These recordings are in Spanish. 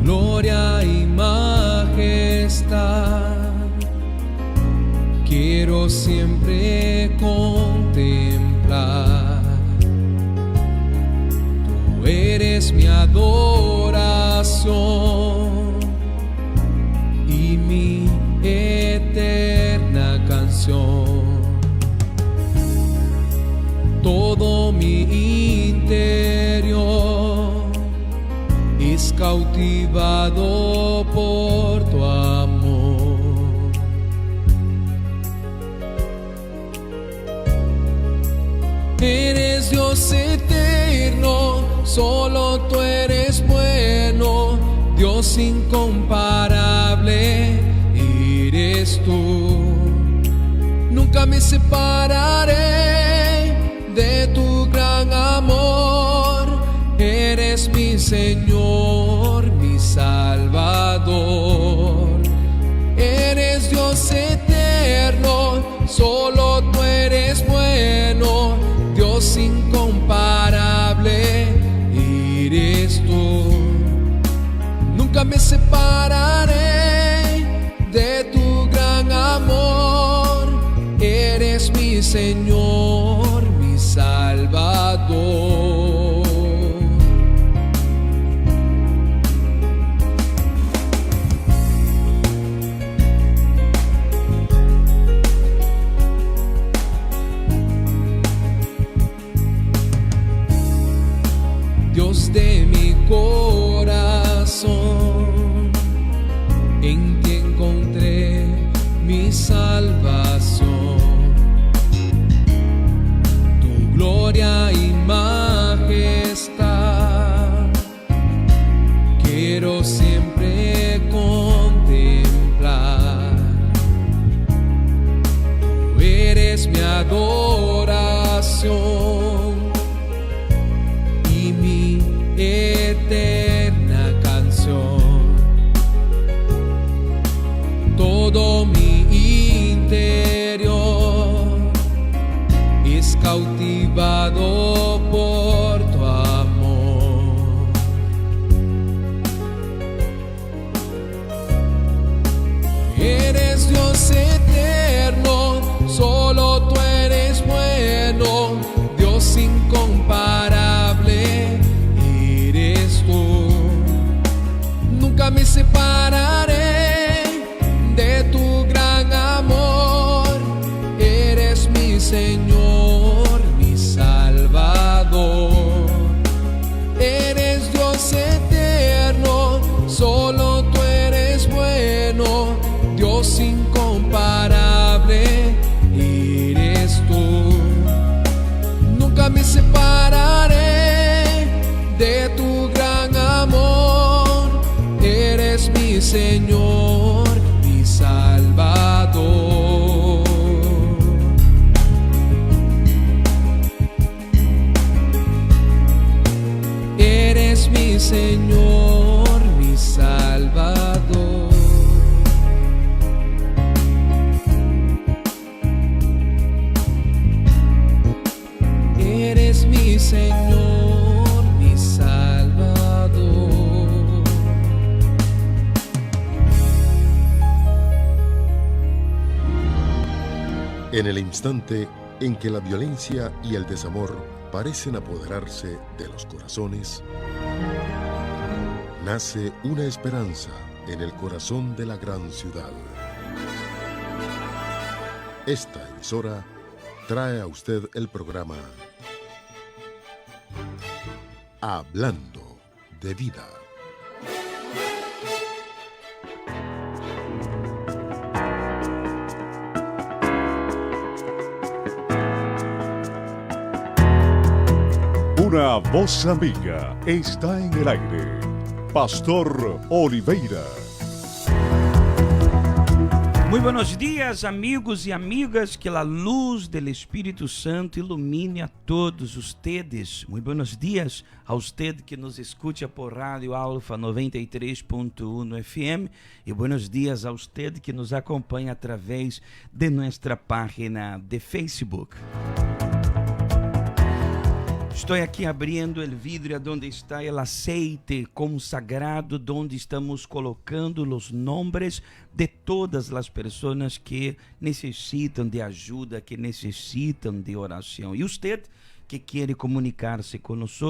gloria y majestad quiero siempre contemplar. Tú eres mi adoración y mi eterna canción. Todo mi interior es cautivado por tu amor. Eres Dios eterno, solo tú eres bueno, Dios incomparable eres tú. Nunca me separaré de tu gran amor, eres mi Señor, mi Salvador. Eres Dios eterno, solo tú eres bueno, Dios incomparable eres tú. Nunca me separaré de tu gran amor, eres mi Señor, mi Salvador. Dios de mi corazón, en ti encontré mi salvación. Tu gloria y majestad quiero siempre contemplar. Tú eres mi adoración y mi eterna canción. Todo mi interior es cautivado por tu amor. Eres Dios eterno, solo tú eres bueno, Dios incomparable eres tú. Nunca me separaré de tu gran amor, eres mi Señor, mi Salvador. Eres Dios eterno, solo tú eres bueno, Dios incomparable eres tú. Nunca me separaré de tu gran amor, eres mi Señor, mi Salvador. Eres mi Señor, mi Salvador. Eres mi Señor, mi Salvador. En el instante en que la violencia y el desamor parecen apoderarse de los corazones, nace una esperanza en el corazón de la gran ciudad. Esta emisora trae a usted el programa Hablando de Vida. Una voz amiga está en el aire. Pastor Oliveira. Muy buenos días, amigos y amigas, que la luz del Espíritu Santo ilumine a todos ustedes. Muy buenos días a usted que nos escucha por Radio Alfa 93.1 FM y buenos días a usted que nos acompanha através de nuestra página de Facebook. Estou aqui abrindo o vidro onde está o aceite consagrado, onde estamos colocando os nomes de todas as pessoas que necessitam de ajuda, que necessitam de oração. E você que quer comunicar-se com nós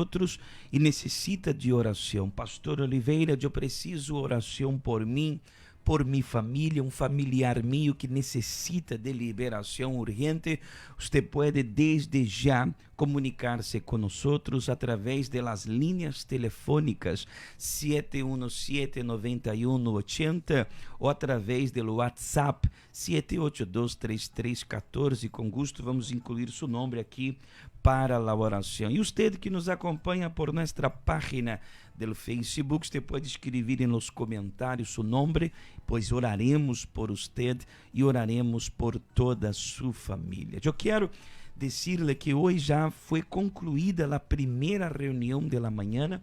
e necessita de oração, Pastor Oliveira, eu preciso oração por mim, por minha família, um familiar meu que necessita de liberação urgente. Você pode desde já comunicar-se com nós através das linhas telefônicas 717-9180 ou através do WhatsApp 7823314. Com gosto vamos incluir seu nome aqui para a oração. E você que nos acompanha por nossa página do Facebook, você pode escrever nos comentários seu nome, pois oraremos por você e oraremos por toda a sua família. Eu quero dizer-lhe que hoje já foi concluída a primeira reunião da manhã,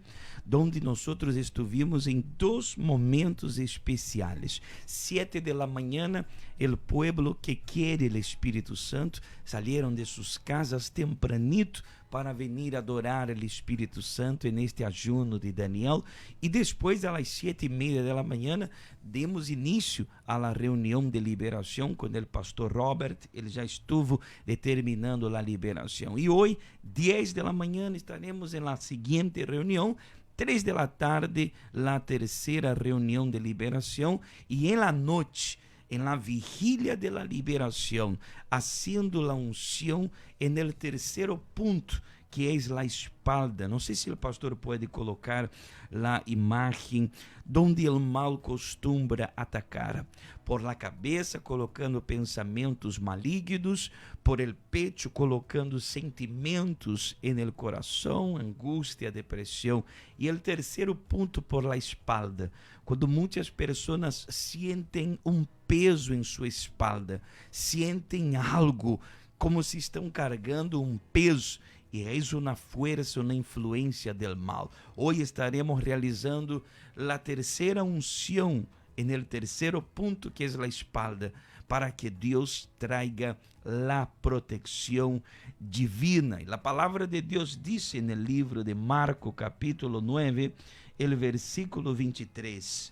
onde nós estivemos em dois momentos especiais. 7 da manhã, o pueblo que quer o Espírito Santo salieron de suas casas tempranito para venir adorar o Espírito Santo neste ajuno de Daniel, e depois às 7:30 da manhã demos início à reunião de liberação com o pastor Robert. Ele já estuvo determinando a liberação, e hoje 10 da manhã estaremos na seguinte reunião, 3 da tarde a terceira reunião de liberação, e em la noite, em la vigília de la liberação, haciendo la unción en el terceiro ponto, que é a espalda. Não sei se o pastor pode colocar a imagem donde o mal costumbra atacar. Por la cabeça, colocando pensamentos malignos, por el pecho, colocando sentimentos en el coração, angústia, depressão. E o terceiro ponto, por la espalda, quando muitas pessoas sentem um peso em sua espalda, sentem algo como se estão carregando um peso, e é uma força, uma influência del mal. Hoje estaremos realizando a terceira unção en el terceiro ponto, que é a espalda, para que Deus traiga a proteção divina. E a palavra de Deus diz no livro de Marcos, capítulo 9, el versículo 23,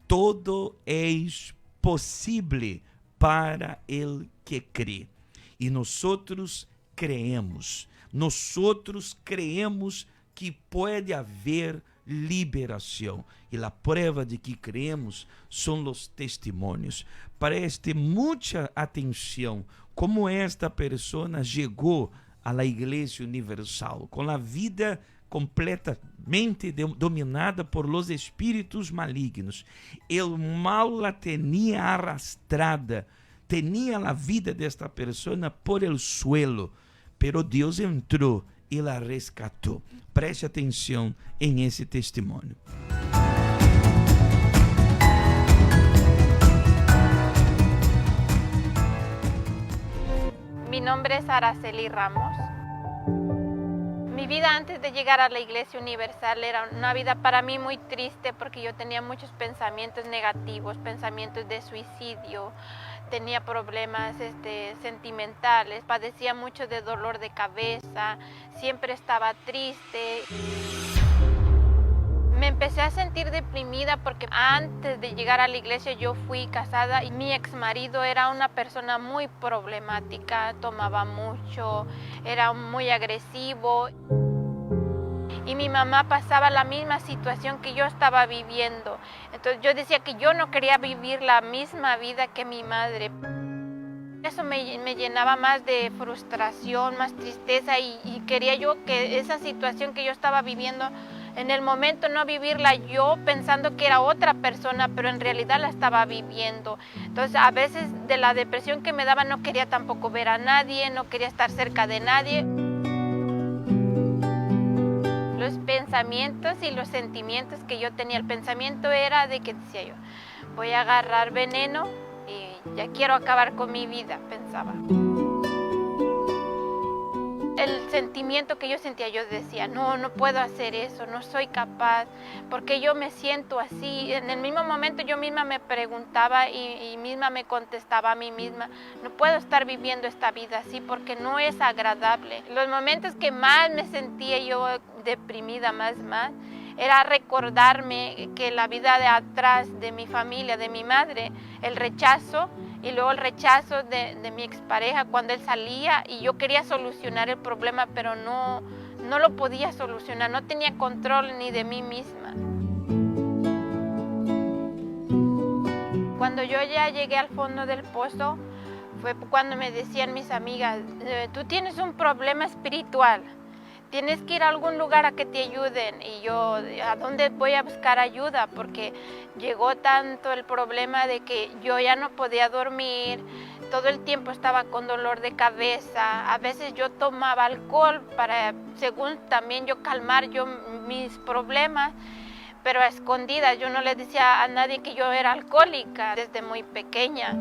todo es posible para el que crê. E nós creemos. Nós creemos que pode haver liberação. E a prova de que creemos são os testemunhos. Preste muita atenção como esta pessoa chegou à Igreja Universal, com a vida completamente dominada por los espíritos malignos. El mal la tenía arrastrada, tenía la vida de esta persona por el suelo, pero Deus entrou e la rescatou. Preste atenção em esse testemunho. Mi nombre es Araceli Ramos. Mi vida antes de llegar a la Iglesia Universal era una vida para mí muy triste, porque yo tenía muchos pensamientos negativos, pensamientos de suicidio, tenía problemas sentimentales, padecía mucho de dolor de cabeza, siempre estaba triste. Me empecé a sentir deprimida porque antes de llegar a la iglesia yo fui casada y mi ex marido era una persona muy problemática, tomaba mucho, era muy agresivo. Y mi mamá pasaba la misma situación que yo estaba viviendo. Entonces yo decía que yo no quería vivir la misma vida que mi madre. Eso me llenaba más de frustración, más tristeza, y quería yo que esa situación que yo estaba viviendo en el momento no vivirla yo pensando que era otra persona, pero en realidad la estaba viviendo. Entonces a veces de la depresión que me daba no quería tampoco ver a nadie, no quería estar cerca de nadie. Los pensamientos y los sentimientos que yo tenía, el pensamiento era de que decía yo, voy a agarrar veneno y ya quiero acabar con mi vida, pensaba. el sentimiento que yo sentía, yo decía, no puedo hacer eso, no soy capaz, porque yo me siento así. En el mismo momento yo misma me preguntaba y misma me contestaba a mí misma, no puedo estar viviendo esta vida así porque no es agradable. Los momentos que más me sentía yo deprimida, más, era recordarme que la vida de atrás de mi familia, de mi madre, el rechazo, y luego el rechazo de mi expareja cuando él salía y yo quería solucionar el problema, pero no lo podía solucionar, no tenía control ni de mí misma. Cuando yo ya llegué al fondo del pozo, fue cuando me decían mis amigas, tú tienes un problema espiritual, tienes que ir a algún lugar a que te ayuden. Y yo, ¿a dónde voy a buscar ayuda? Porque llegó tanto el problema de que yo ya no podía dormir, todo el tiempo estaba con dolor de cabeza, a veces yo tomaba alcohol para, según también yo calmar mis problemas, pero a escondidas. Yo no le decía a nadie que yo era alcohólica desde muy pequeña.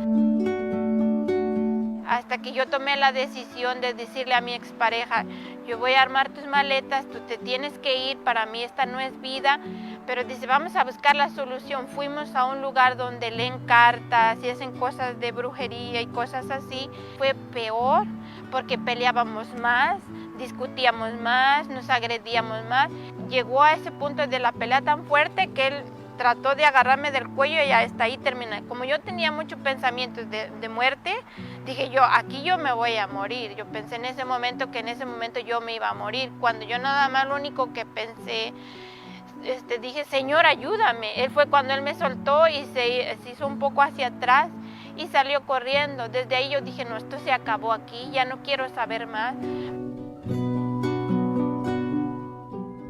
Hasta que yo tomé la decisión de decirle a mi expareja, yo voy a armar tus maletas, tú te tienes que ir, para mí esta no es vida. Pero dice, vamos a buscar la solución. Fuimos a un lugar donde leen cartas y hacen cosas de brujería y cosas así. Fue peor porque peleábamos más, discutíamos más, nos agredíamos más. Llegó a ese punto de la pelea tan fuerte que él trató de agarrarme del cuello y hasta ahí terminé. Como yo tenía muchos pensamientos de muerte, dije yo, aquí yo me voy a morir. Yo pensé en ese momento que en ese momento yo me iba a morir. Cuando yo nada más lo único que pensé, dije, Señor, ayúdame. Él fue cuando él me soltó y se hizo un poco hacia atrás y salió corriendo. Desde ahí yo dije, no, esto se acabó aquí, ya no quiero saber más.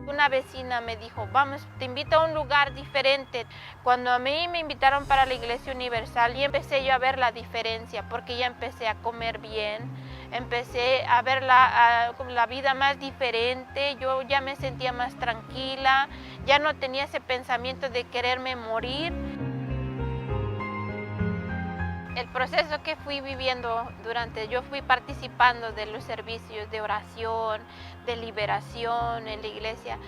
Una vecina me dijo, vamos, te invito a un lugar diferente. Cuando a mí me invitaron para la Iglesia Universal, y empecé yo a ver la diferencia, porque ya empecé a comer bien, empecé a ver la vida más diferente, yo ya me sentía más tranquila, ya no tenía ese pensamiento de quererme morir. El proceso que fui viviendo yo fui participando de los servicios de oración, de liberación en la iglesia.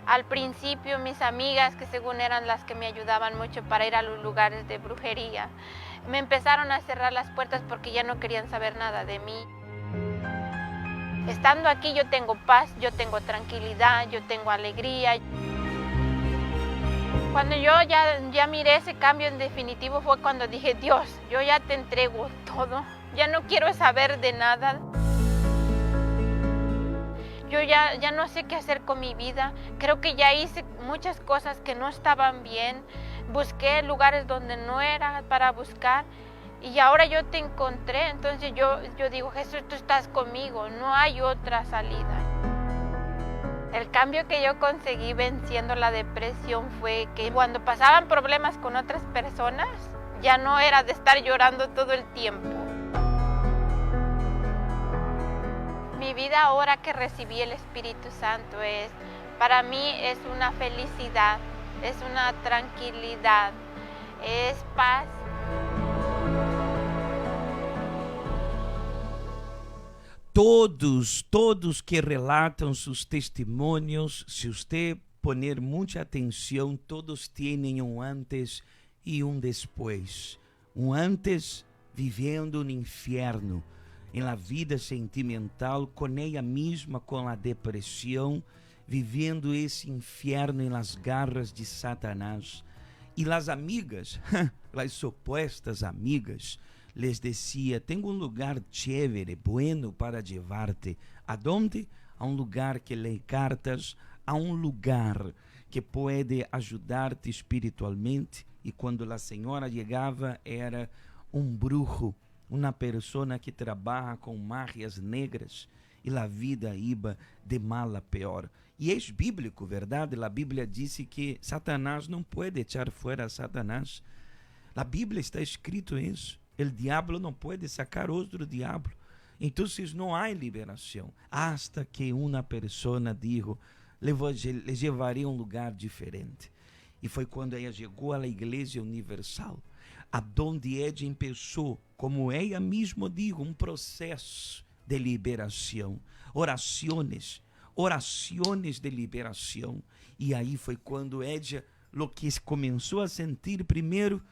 Al principio mis amigas, que según eran las que me ayudaban mucho para ir a los lugares de brujería, me empezaron a cerrar las puertas porque ya no querían saber nada de mí. Estando aquí yo tengo paz, yo tengo tranquilidad, yo tengo alegría. Cuando yo ya miré ese cambio en definitivo fue cuando dije, Dios, yo ya te entrego todo, ya no quiero saber de nada. Yo ya no sé qué hacer con mi vida, creo que ya hice muchas cosas que no estaban bien, busqué lugares donde no era para buscar y ahora yo te encontré, entonces yo digo, Jesús, tú estás conmigo, no hay otra salida. El cambio que yo conseguí venciendo la depresión fue que cuando pasaban problemas con otras personas, ya no era de estar llorando todo el tiempo. Mi vida ahora que recibí el Espíritu Santo para mí es una felicidad, es una tranquilidad, es paz. Todos que relatam sus testemunhos, se você poner muita atenção, todos têm um antes e um depois. Um antes vivendo no inferno, em la vida sentimental, com ela mesma, com a depressão, vivendo esse inferno em las garras de Satanás. E las amigas, las supuestas amigas, les decía, tengo un lugar chévere, bueno para llevarte. ¿A dónde? A un lugar que lee cartas, a un lugar que puede ayudarte espiritualmente. Y cuando la señora llegaba era un brujo, una persona que trabaja con magias negras y la vida iba de mal a peor. Y es bíblico, ¿verdad? La Biblia dice que Satanás no puede echar fuera a Satanás. La Biblia está escrito eso. El diablo no puede sacar otro diablo. Entonces no hay liberación hasta que una persona dijo, le llevaré a un lugar diferente. Y fue cuando ella llegó a la Iglesia Universal, a donde ella empezó, como ella misma dijo, un proceso de liberación, oraciones de liberación. Y ahí fue cuando ella lo que comenzó a sentir primero,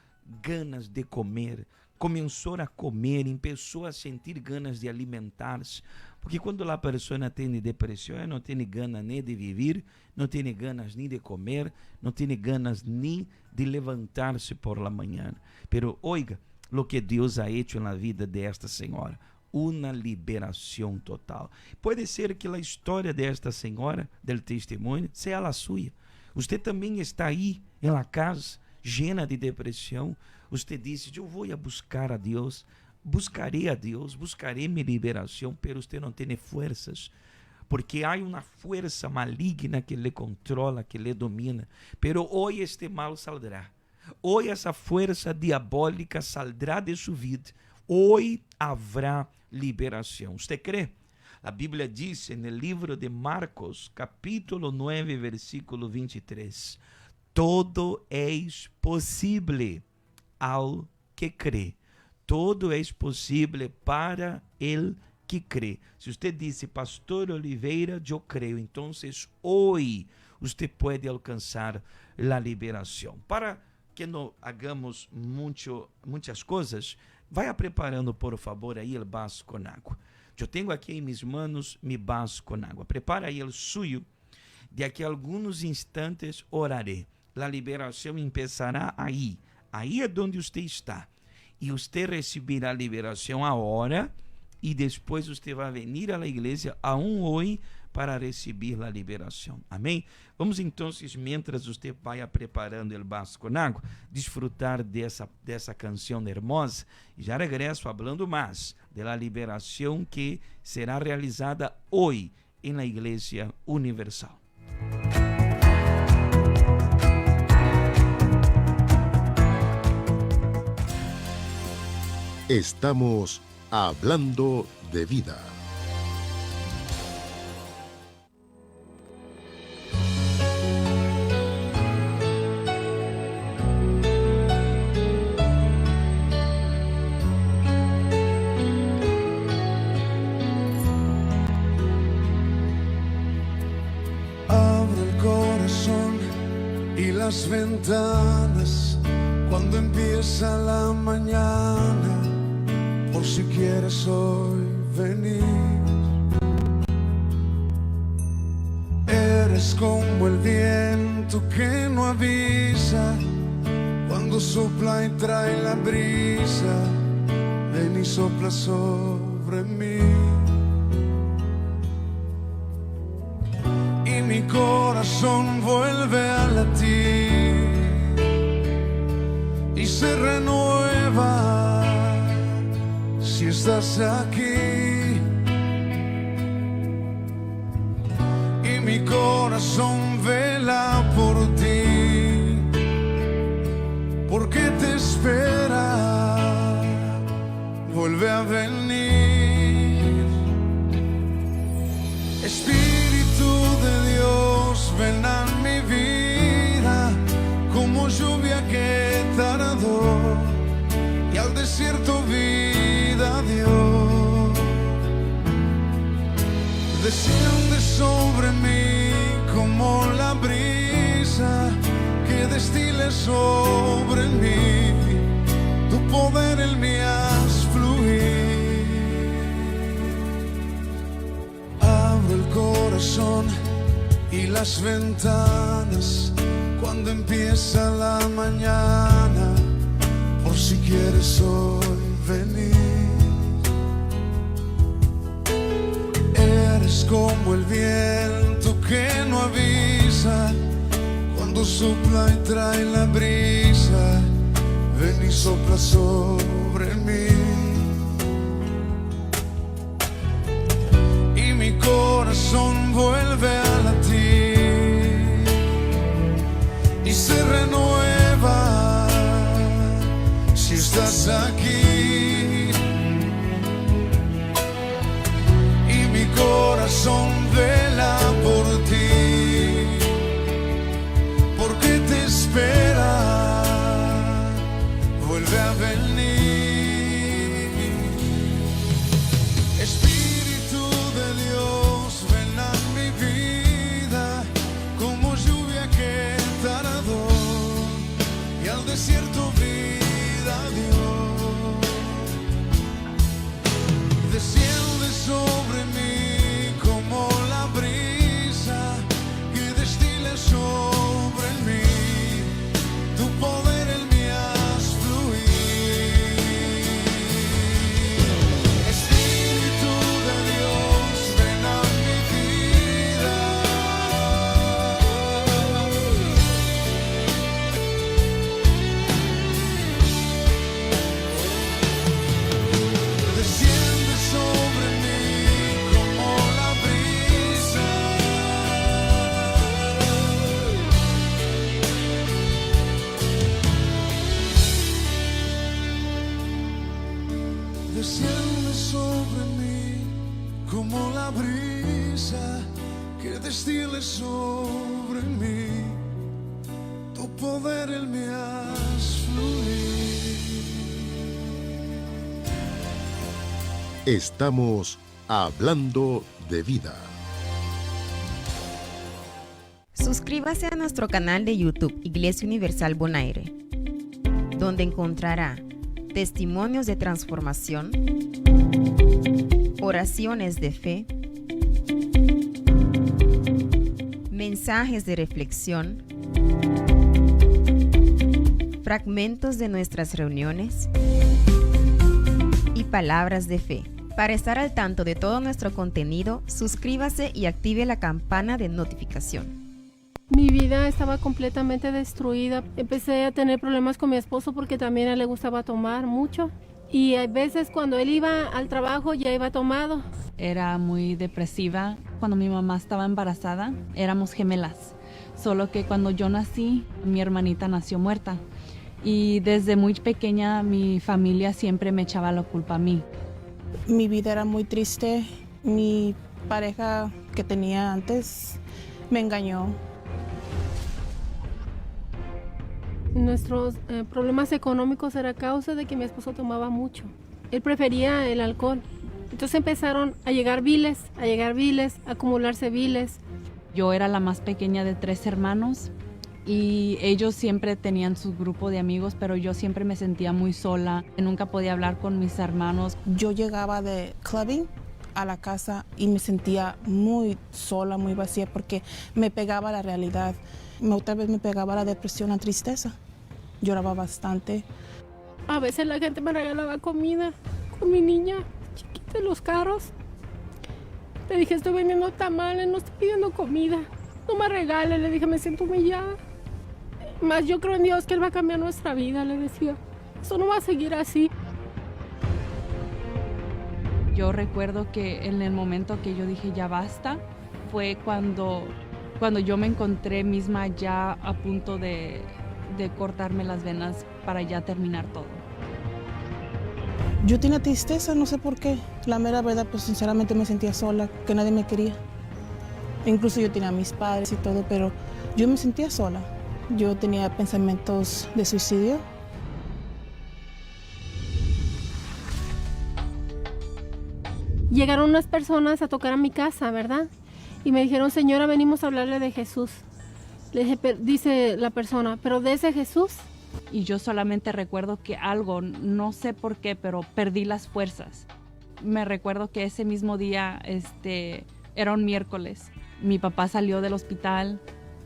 ganas de comer. Comenzó a comer, empezó a sentir ganas de alimentarse. Porque quando a pessoa tem depressão, ela não tem ganas nem de viver, não tem ganas nem de comer, não tem ganas nem de levantar-se por la manhã. Pero oiga, lo que Deus ha hecho na vida desta senhora, uma liberação total. Pode ser que a história desta senhora, del testemunho, seja a sua. Você também está aí, em la casa, llena de depressão. Você disse, eu vou a buscar a Deus, buscarei a Deus, buscarei minha liberação, pero você não tem forças, porque há uma força maligna que lhe controla, que lhe domina. Pero hoje este mal saldrá. Hoje essa força diabólica saldrá de sua vida. Hoje haverá liberação. ¿Você crê? A Bíblia diz no livro de Marcos, capítulo 9, versículo 23, todo é possível ao que crê. Todo é possível para el que crê. Se você disse, Pastor Oliveira, eu creio, então hoje você pode alcançar a liberação. Para que não hagamos muitas coisas, vá preparando, por favor, aí o vaso com água. Eu tenho aqui em minhas manos mi vaso com água. Prepara aí o suyo. De aqui a alguns instantes orarei. A liberação começará aí. Aí é onde você está. E você receberá a liberação agora. E depois você vai vir à igreja hoje para receber a liberação. Amém? Vamos então, mientras você vai preparando o vaso com água, desfrutar dessa canção hermosa. E já regresso falando mais da liberação que será realizada hoje na Igreja Universal. Estamos hablando de vida. Abro el corazón y las ventanas cuando empieza la mañana, por si quieres hoy venir. Eres como el viento que no avisa, cuando sopla y trae la brisa, ven y sopla sobre mí. Y mi corazón vuelve a latir y se renueva si estás aquí. Y mi corazón vela por ti, porque te espera, vuelve a venir. Espíritu de Dios, ven a mi vida como lluvia que tardó y al desierto vida dio. Desciende sobre mí como la brisa que destile sobre mí, tu poder en mí haz fluir. Abro el corazón y las ventanas cuando empieza la mañana, por si quieres hoy venir. Eres como el viento que no avisa, cuando sopla y trae la brisa, ven y sopla sobre mí. Y mi corazón vuelve a latir y se renueva si estás aquí. Y mi corazón vela por ti, porque te espera, vuelve a venir. Espíritu de Dios, como la brisa que destile sobre mí, tu poder él me hace fluir. Estamos hablando de vida. Suscríbase a nuestro canal de YouTube Iglesia Universal Bonaire, donde encontrará testimonios de transformación, oraciones de fe, mensajes de reflexión, fragmentos de nuestras reuniones y palabras de fe. Para estar al tanto de todo nuestro contenido, suscríbase y active la campana de notificación. Mi vida estaba completamente destruida. Empecé a tener problemas con mi esposo porque también a él le gustaba tomar mucho. Y a veces cuando él iba al trabajo ya iba tomado. Era muy depresiva. Cuando mi mamá estaba embarazada, éramos gemelas. Solo que cuando yo nací, mi hermanita nació muerta. Y desde muy pequeña mi familia siempre me echaba la culpa a mí. Mi vida era muy triste. Mi pareja que tenía antes me engañó. Nuestros problemas económicos era a causa de que mi esposo tomaba mucho. Él prefería el alcohol. Entonces empezaron a llegar biles, a acumularse biles. Yo era la más pequeña de 3 hermanos y ellos siempre tenían su grupo de amigos, pero yo siempre me sentía muy sola. Nunca podía hablar con mis hermanos. Yo llegaba de clubbing a la casa y me sentía muy sola, muy vacía, porque me pegaba la realidad. Otra vez me pegaba la depresión, la tristeza. Lloraba bastante. A veces la gente me regalaba comida con mi niña chiquita en los carros. Le dije, estoy vendiendo tamales, no estoy pidiendo comida. No me regales, le dije, me siento humillada. Más yo creo en Dios que Él va a cambiar nuestra vida, le decía. Eso no va a seguir así. Yo recuerdo que en el momento que yo dije ya basta, fue cuando yo me encontré misma ya a punto de cortarme las venas para ya terminar todo. Yo tenía tristeza, no sé por qué. La mera verdad, pues sinceramente me sentía sola, que nadie me quería. Incluso yo tenía a mis padres y todo, pero yo me sentía sola. Yo tenía pensamientos de suicidio. Llegaron unas personas a tocar a mi casa, ¿verdad? Y me dijeron, señora, venimos a hablarle de Jesús. Le dije, dice la persona, ¿pero de ese Jesús? Y yo solamente recuerdo que algo, no sé por qué, pero perdí las fuerzas. Me recuerdo que ese mismo día, era un miércoles. Mi papá salió del hospital.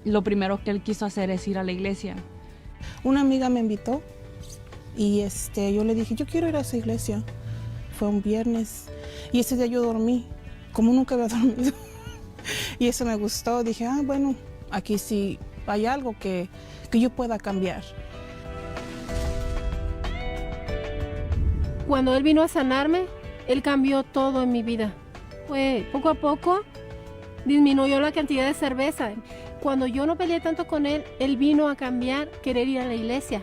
Lo primero que él quiso hacer es ir a la iglesia. Una amiga me invitó y yo le dije, yo quiero ir a esa iglesia. Fue un viernes y ese día yo dormí, como nunca había dormido. Y eso me gustó. Dije, bueno, aquí sí hay algo que yo pueda cambiar. Cuando Él vino a sanarme, Él cambió todo en mi vida. Fue poco a poco, disminuyó la cantidad de cerveza. Cuando yo no peleé tanto con Él, Él vino a cambiar, querer ir a la iglesia.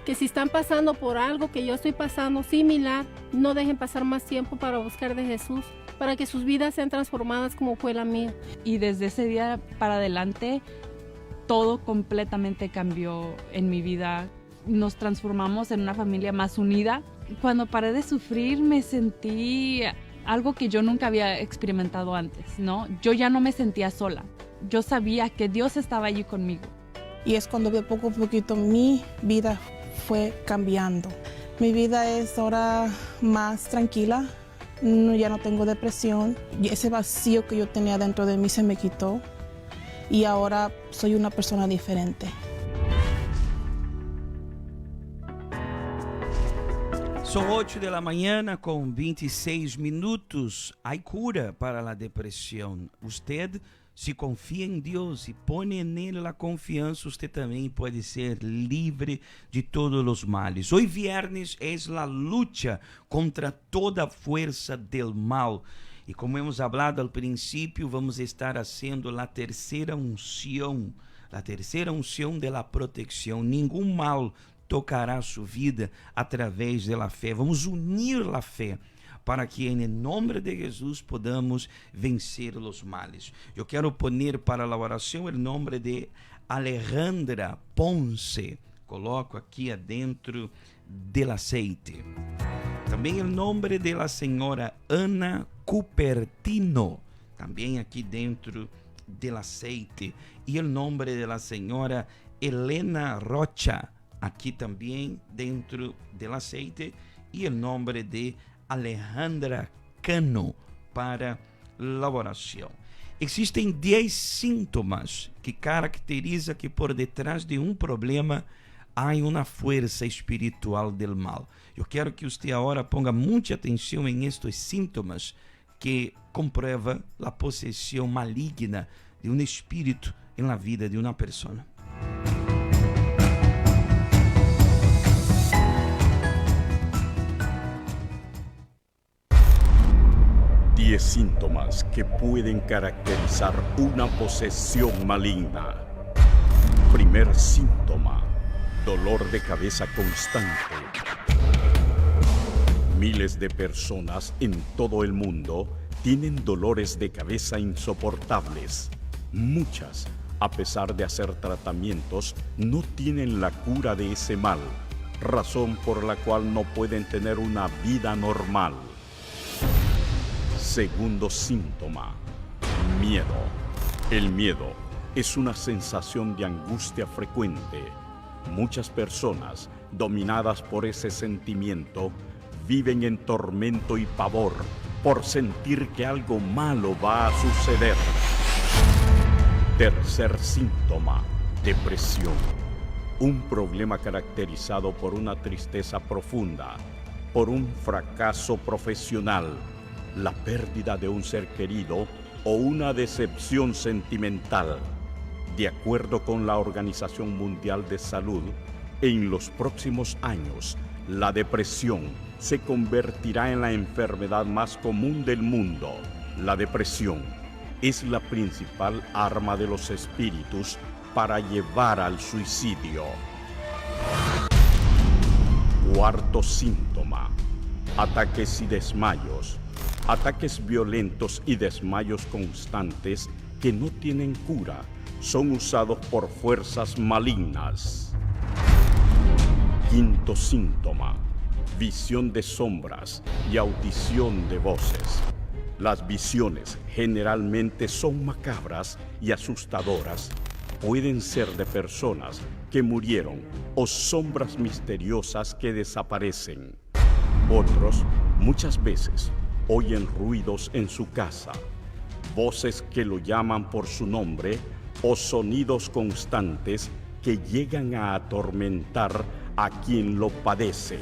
Que si están pasando por algo que yo estoy pasando similar, no dejen pasar más tiempo para buscar de Jesús, para que sus vidas sean transformadas como fue la mía. Y desde ese día para adelante, todo completamente cambió en mi vida. Nos transformamos en una familia más unida. Cuando paré de sufrir, me sentí algo que yo nunca había experimentado antes, ¿no? Yo ya no me sentía sola. Yo sabía que Dios estaba allí conmigo. Y es cuando de poco a poquito mi vida fue cambiando. Mi vida es ahora más tranquila. Ya no tengo depresión. Ese vacío que yo tenía dentro de mí se me quitó. Y ahora soy una persona diferente. São 8 da manhã com 26 minutos. Há cura para a depressão. Usted, se confia em Deus e põe nele a confiança, você também pode ser livre de todos os males. Hoje viernes é a luta contra toda a força del mal. E como hemos hablado al princípio, vamos estar haciendo a terceira unção de la protecção. Nenhum mal tocará sua vida através da fé. Vamos unir a fé para que en el nombre de Jesús podamos vencer los males. Yo quiero poner para la oración el nombre de Alejandra Ponce. Coloco aquí adentro del aceite. También el nombre de la señora Ana Cupertino, también aquí dentro del aceite. Y el nombre de la señora Elena Rocha, aquí también dentro del aceite. Y el nombre de Alejandra Cano para la oración. Existen 10 síntomas que caracterizan que por detrás de un problema hay una fuerza espiritual del mal. Yo quiero que usted ahora ponga mucha atención en estos síntomas que comprueba la posesión maligna de un espíritu en la vida de una persona. Diez síntomas que pueden caracterizar una posesión maligna. Primer síntoma: dolor de cabeza constante. Miles de personas en todo el mundo tienen dolores de cabeza insoportables. Muchas, a pesar de hacer tratamientos, no tienen la cura de ese mal, razón por la cual no pueden tener una vida normal. Segundo síntoma: miedo. El miedo es una sensación de angustia frecuente. Muchas personas, dominadas por ese sentimiento, viven en tormento y pavor por sentir que algo malo va a suceder. Tercer síntoma: depresión. Un problema caracterizado por una tristeza profunda, por un fracaso profesional, la pérdida de un ser querido o una decepción sentimental. De acuerdo con la Organización Mundial de Salud, en los próximos años, la depresión se convertirá en la enfermedad más común del mundo. La depresión es la principal arma de los espíritus para llevar al suicidio. Cuarto síntoma: ataques y desmayos. Ataques violentos y desmayos constantes que no tienen cura son usados por fuerzas malignas. Quinto síntoma: visión de sombras y audición de voces. Las visiones generalmente son macabras y asustadoras. Pueden ser de personas que murieron o sombras misteriosas que desaparecen. Otros, muchas veces, oyen ruidos en su casa, voces que lo llaman por su nombre o sonidos constantes que llegan a atormentar a quien lo padece.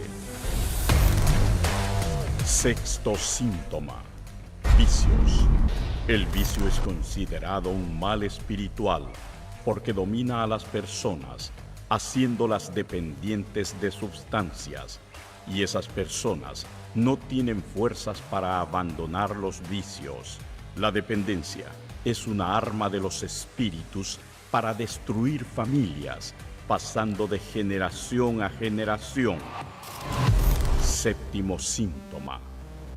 Sexto síntoma: vicios. El vicio es considerado un mal espiritual porque domina a las personas, haciéndolas dependientes de sustancias, y esas personas no tienen fuerzas para abandonar los vicios. La dependencia es una arma de los espíritus para destruir familias, pasando de generación a generación. Séptimo síntoma: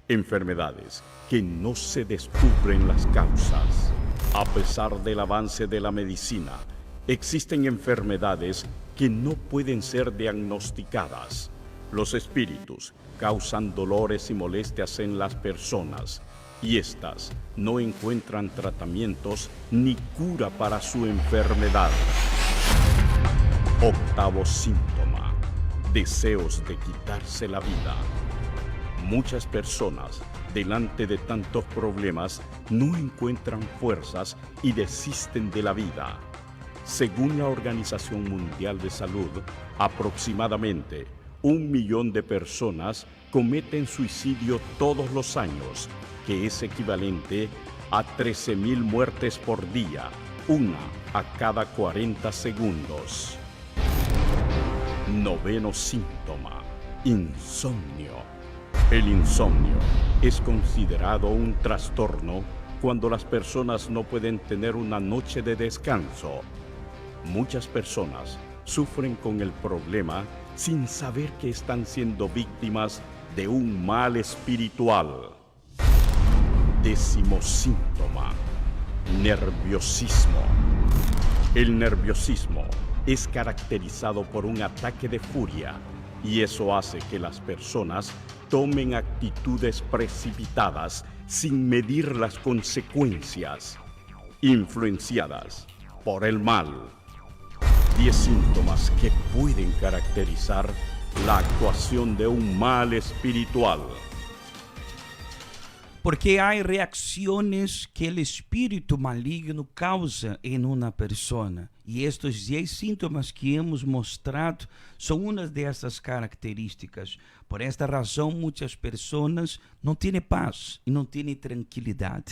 enfermedades que no se descubren las causas. A pesar del avance de la medicina, existen enfermedades que no pueden ser diagnosticadas. Los espíritus causan dolores y molestias en las personas, y éstas no encuentran tratamientos ni cura para su enfermedad. Octavo síntoma: deseos de quitarse la vida. Muchas personas, delante de tantos problemas, no encuentran fuerzas y desisten de la vida. Según la Organización Mundial de Salud, aproximadamente 1 millón de personas cometen suicidio todos los años, que es equivalente a 13,000 muertes por día, una a cada 40 segundos. Noveno síntoma: insomnio. El insomnio es considerado un trastorno cuando las personas no pueden tener una noche de descanso. Muchas personas sufren con el problema sin saber que están siendo víctimas de un mal espiritual. 10º síntoma: nerviosismo. El nerviosismo es caracterizado por un ataque de furia y eso hace que las personas tomen actitudes precipitadas sin medir las consecuencias, influenciadas por el mal. 10 síntomas que pueden caracterizar la actuación de un mal espiritual. Porque hay reacciones que el espíritu maligno causa en una persona. Y estos 10 síntomas que hemos mostrado son una de esas características. Por esta razón, muchas personas no tienen paz y no tienen tranquilidad.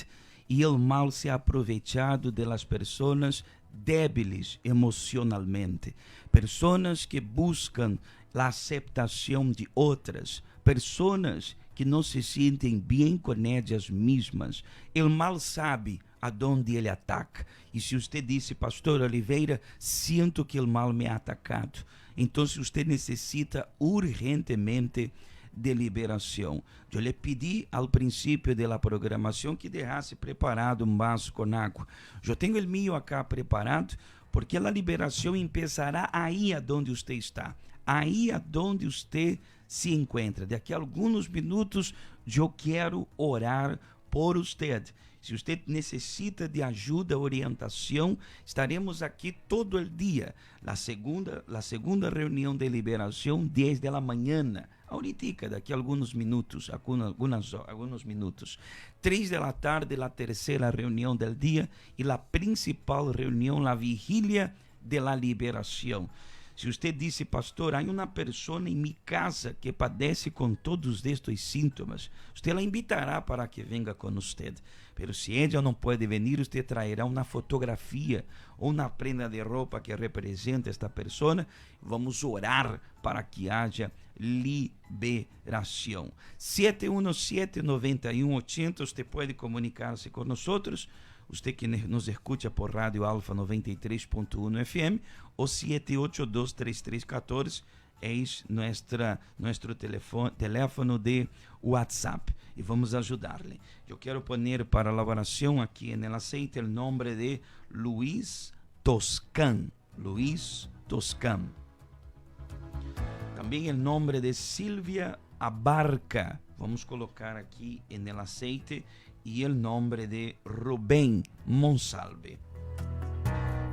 Y el mal se ha aprovechado de las personas débiles emocionalmente. Personas que buscan la aceptación de otras. Personas que não se sentem bem com ellas mesmas. O mal sabe aonde ele ataca. E se você disse, Pastor Oliveira, sinto que o mal me ha atacado, então você necessita urgentemente de liberação. Eu lhe pedi ao princípio da programação que deixasse preparado um vaso com água. Eu tenho o meu acá preparado, porque a liberação começará aí aonde você está. Aí aonde você se encontra. Daqui a alguns minutos eu quero orar por você. Se você necessita de ajuda, orientação, estaremos aqui todo o dia. A segunda reunião de liberação, 10 da manhã. Ahorita, daqui a alguns minutos, alguns minutos. 3 da tarde, a terceira reunião do dia e a principal reunião, a vigília de la liberação. Se você disse, pastor, há uma pessoa em minha casa que padece com todos estes sintomas, você a invitará para que venha com você. Pero se ela não pode vir, você trairá uma fotografia ou uma prenda de roupa que represente esta pessoa. Vamos orar para que haja liberação. 717-9180, você pode comunicar-se com nós. Usted que nos escucha por Radio Alfa 93.1 FM o 7823314 es nuestro teléfono de WhatsApp y vamos a ayudarle. Yo quiero poner para la oración aquí en el aceite el nombre de Luis Toscán. Luis Toscán. También el nombre de Silvia Abarca. Vamos a colocar aquí en el aceite y el nombre de Rubén Monsalve.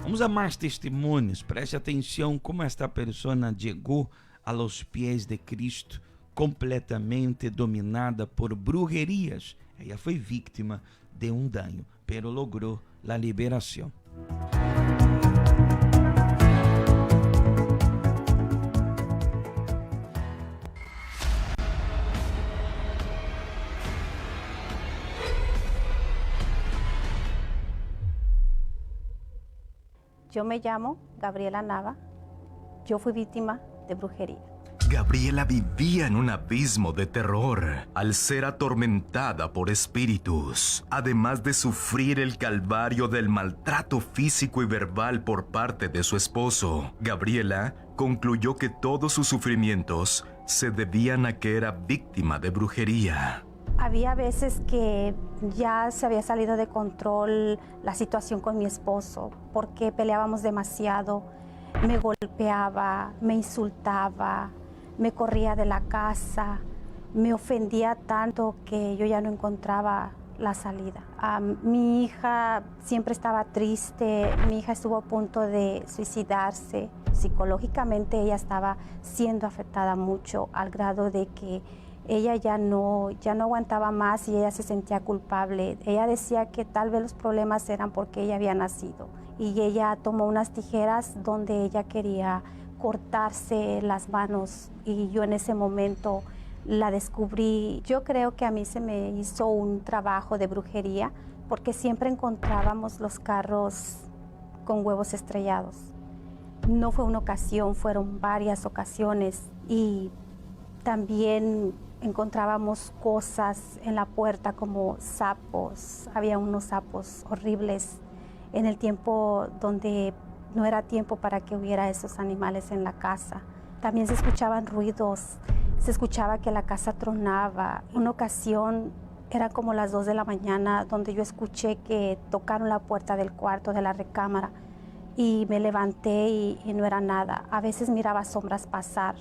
Vamos a más testimonios. Preste atención cómo esta persona llegó a los pies de Cristo completamente dominada por brujerías. Ella fue víctima de un daño, pero logró la liberación. Yo me llamo Gabriela Nava. Yo fui víctima de brujería. Gabriela vivía en un abismo de terror al ser atormentada por espíritus, además de sufrir el calvario del maltrato físico y verbal por parte de su esposo. Gabriela concluyó que todos sus sufrimientos se debían a que era víctima de brujería. Había veces que ya se había salido de control la situación con mi esposo porque peleábamos demasiado. Me golpeaba, me insultaba, me corría de la casa, me ofendía tanto que yo ya no encontraba la salida. Mi hija siempre estaba triste, mi hija estuvo a punto de suicidarse. Psicológicamente ella estaba siendo afectada mucho al grado de que ella ya no aguantaba más y ella se sentía culpable. Ella decía que tal vez los problemas eran porque ella había nacido. Y ella tomó unas tijeras donde ella quería cortarse las manos y yo en ese momento la descubrí. Yo creo que a mí se me hizo un trabajo de brujería porque siempre encontrábamos los carros con huevos estrellados. No fue una ocasión, fueron varias ocasiones y también encontrábamos cosas en la puerta como sapos. Había unos sapos horribles en el tiempo donde no era tiempo para que hubiera esos animales en la casa. También se escuchaban ruidos Se escuchaba que la casa tronaba. Una ocasión era como las 2 de la mañana donde yo escuché que tocaron la puerta del cuarto de la recámara y me levanté y no era nada. A veces miraba sombras pasar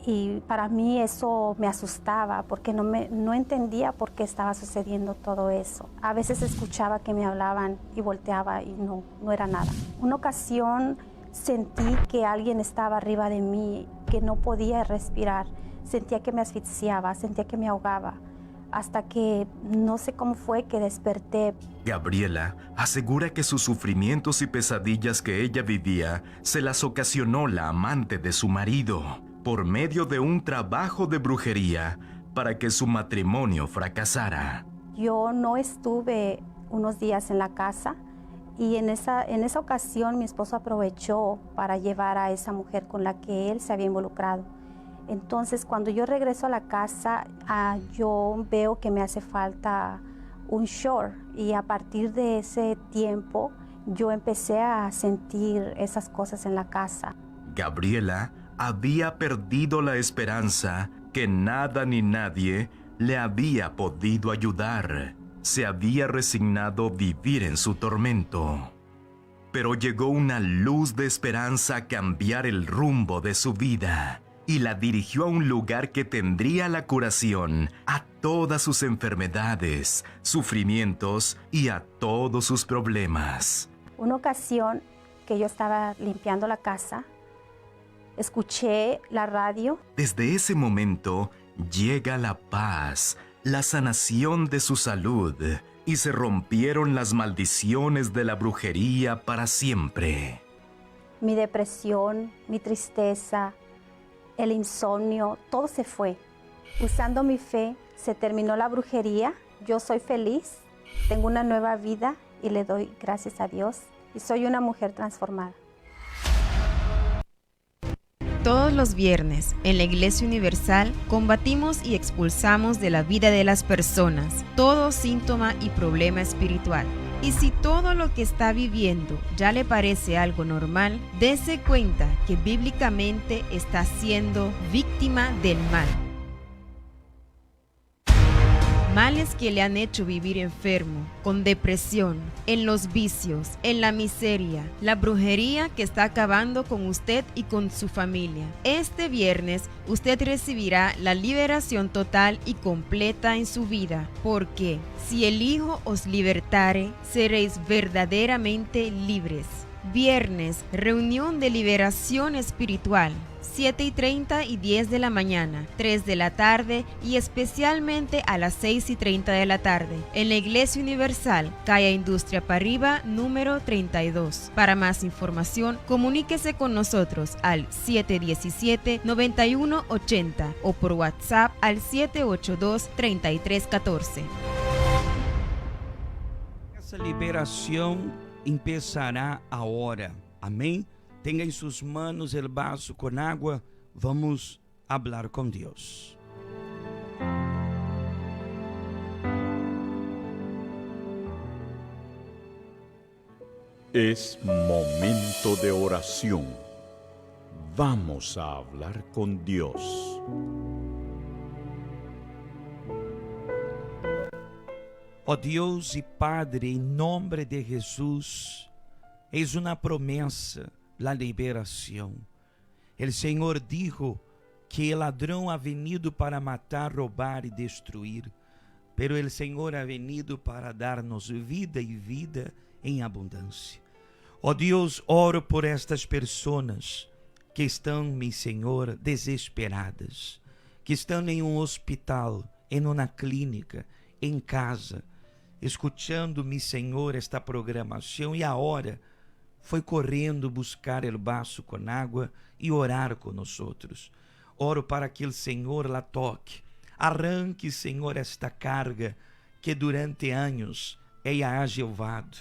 y para mí eso me asustaba porque no entendía por qué estaba sucediendo todo eso. A veces escuchaba que me hablaban y volteaba y no era nada. Una ocasión sentí que alguien estaba arriba de mí, que no podía respirar. Sentía que me asfixiaba, sentía que me ahogaba, hasta que no sé cómo fue que desperté. Gabriela asegura que sus sufrimientos y pesadillas que ella vivía se las ocasionó la amante de su marido por medio de un trabajo de brujería para que su matrimonio fracasara. Yo no estuve unos días en la casa y en esa ocasión mi esposo aprovechó para llevar a esa mujer con la que él se había involucrado. Entonces, cuando yo regreso a la casa, yo veo que me hace falta un short y a partir de ese tiempo yo empecé a sentir esas cosas en la casa. Gabriela había perdido la esperanza que nada ni nadie le había podido ayudar. Se había resignado a vivir en su tormento. Pero llegó una luz de esperanza a cambiar el rumbo de su vida y la dirigió a un lugar que tendría la curación a todas sus enfermedades, sufrimientos y a todos sus problemas. Una ocasión que yo estaba limpiando la casa, escuché la radio. Desde ese momento llega la paz, la sanación de su salud y se rompieron las maldiciones de la brujería para siempre. Mi depresión, mi tristeza, el insomnio, todo se fue. Usando mi fe, se terminó la brujería. Yo soy feliz, tengo una nueva vida y le doy gracias a Dios. Y soy una mujer transformada. Todos los viernes, en la Iglesia Universal, combatimos y expulsamos de la vida de las personas todo síntoma y problema espiritual. Y si todo lo que está viviendo ya le parece algo normal, dése cuenta que bíblicamente está siendo víctima del mal. Males que le han hecho vivir enfermo, con depresión, en los vicios, en la miseria, la brujería que está acabando con usted y con su familia. Este viernes usted recibirá la liberación total y completa en su vida, porque si el Hijo os libertare, seréis verdaderamente libres. Viernes, reunión de liberación espiritual. 7:30 y 10 de la mañana, 3 de la tarde y especialmente a las 6:30 de la tarde en la Iglesia Universal, calle Industria Parriba, número 32. Para más información, comuníquese con nosotros al 717-9180 o por WhatsApp al 782-3314. Essa liberação empezará agora. Amém? Tenha em suas manos el vaso com água. Vamos hablar com Deus. Es momento de oración. Vamos a hablar con Dios. Ó Deus e Padre, em nome de Jesus, eis uma promessa, la liberação. El Senhor dijo que el ladrão ha venido para matar, roubar e destruir, pero el Senhor ha venido para dar-nos vida e vida em abundância. Ó Deus, oro por estas pessoas que estão, meu Senhor, desesperadas, que estão em um hospital, em uma clínica, em casa, escutando, meu Senhor, esta programação e agora foi correndo buscar el vaso com água e orar com nós outros. Oro para que o Senhor la toque, arranque, Senhor, esta carga que durante anos ella ha llevado.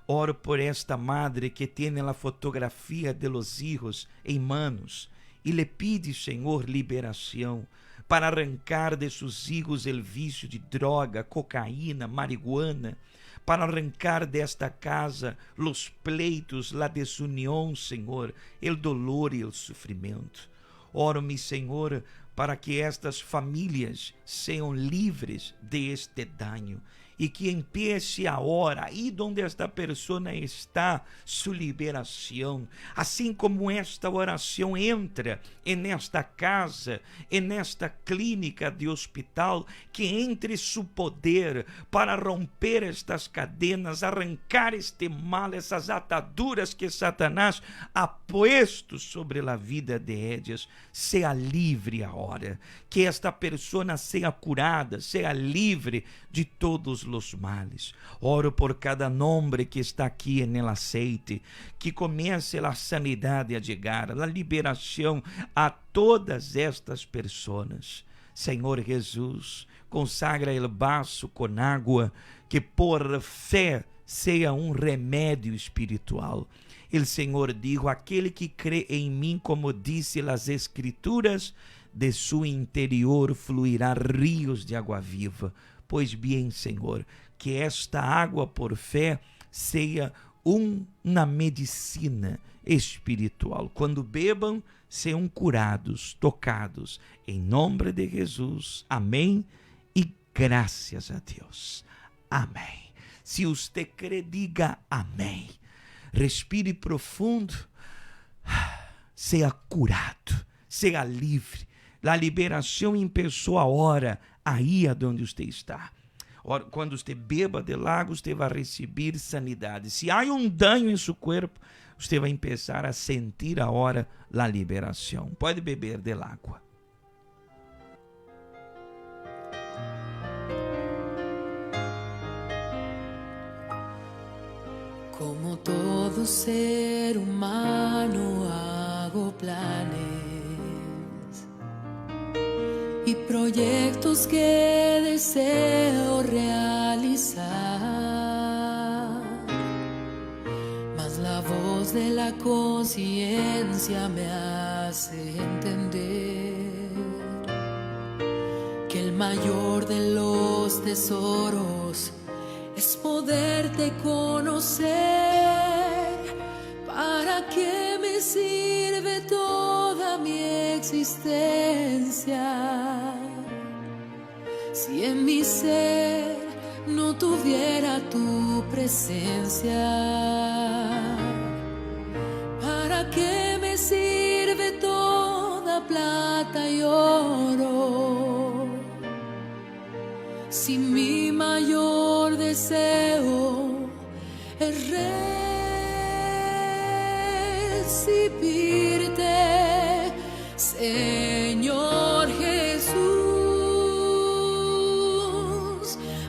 Oro por esta madre que tem a fotografia de los hijos em manos e le pide, Senhor, liberação para arrancar de seus hijos el vício de droga, cocaína, marihuana, para arrancar desta casa los pleitos, la desunião, Senhor, el dolor e el sofrimento. Oro, mi Senhor, para que estas famílias sejam livres de este daño e que empiece agora, aí onde esta pessoa está, sua liberação. Assim como esta oração entra nesta casa, nesta clínica de hospital, que entre su poder para romper estas cadenas, arrancar este mal, essas ataduras que Satanás ha puesto sobre a vida de ellas. Seja livre agora, que esta pessoa seja curada, seja livre de todos os males. Oro por cada nome que está aqui en el aceite, que comece a sanidade a chegar, a liberação a todas estas pessoas. Senhor Jesus, consagra el vaso com água, que por fé seja remédio espiritual. El Senhor dijo: aquele que crê em mim, como disse as Escrituras, de su interior fluirá rios de água viva. Pois bem, Senhor, que esta água por fé seja uma medicina espiritual. Quando bebam, sejam curados, tocados. Em nome de Jesus. Amém e graças a Deus. Amém. Se você crê, diga amém. Respire profundo. Seja curado. Seja livre. A liberação começou agora, aí onde você está. Quando você beba del água, você vai receber sanidade. Se há dano em seu corpo, você vai começar a sentir agora a liberação. Pode beber del água. Como todo ser humano hago planes y proyectos que deseo realizar, mas la voz de la conciencia me hace entender que el mayor de los tesoros es poderte conocer. ¿Para qué me sirve toda mi existencia si en mi ser no tuviera tu presencia? ¿Para qué me sirve toda plata y oro si mi mayor deseo es recibirte, Señor Jesús?